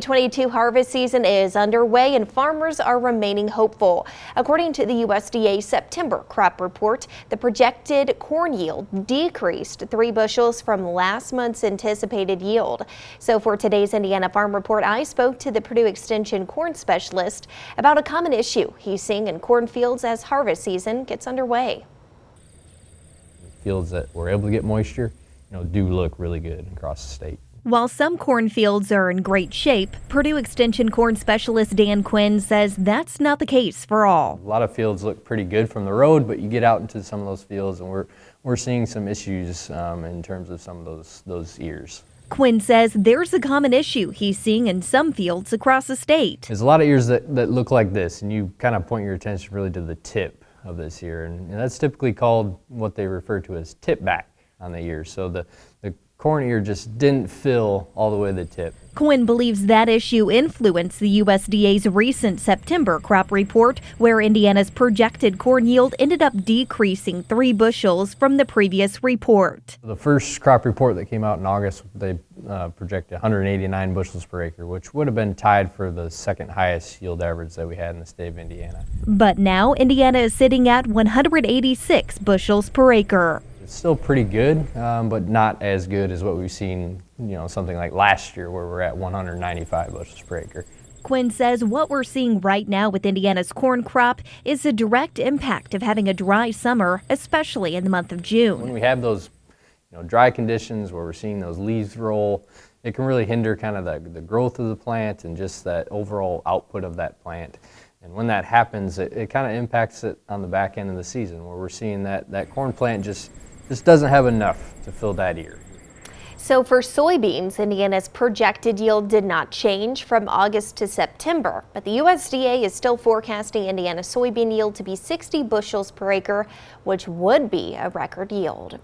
2022 harvest season is underway and farmers are remaining hopeful. According to the USDA September crop report, the projected corn yield decreased 3 bushels from last month's anticipated yield. So for today's Indiana Farm Report, I spoke to the Purdue Extension corn specialist about a common issue he's seeing in cornfields as harvest season gets underway. Fields that were able to get moisture, do look really good across the state. While some cornfields are in great shape, Purdue Extension corn specialist Dan Quinn says that's not the case for all. A lot of fields look pretty good from the road, but you get out into some of those fields and we're seeing some issues in terms of some of those ears. Quinn says there's a common issue he's seeing in some fields across the state. There's a lot of ears that look like this, and you kind of point your attention really to the tip of this ear, and that's typically called what they refer to as tip back on the ear. So the corn ear just didn't fill all the way to the tip. Quinn believes that issue influenced the USDA's recent September crop report, where Indiana's projected corn yield ended up decreasing 3 bushels from the previous report. The first crop report that came out in August, they projected 189 bushels per acre, which would have been tied for the second highest yield average that we had in the state of Indiana. But now Indiana is sitting at 186 bushels per acre. It's still pretty good, but not as good as what we've seen, something like last year where we're at 195 bushels per acre. Quinn says what we're seeing right now with Indiana's corn crop is a direct impact of having a dry summer, especially in the month of June. When we have those dry conditions where we're seeing those leaves roll, it can really hinder kind of the growth of the plant and just that overall output of that plant. And when that happens, it kind of impacts it on the back end of the season, where we're seeing that corn plant just doesn't have enough to fill that ear. So for soybeans, Indiana's projected yield did not change from August to September, but the USDA is still forecasting Indiana's soybean yield to be 60 bushels per acre, which would be a record yield.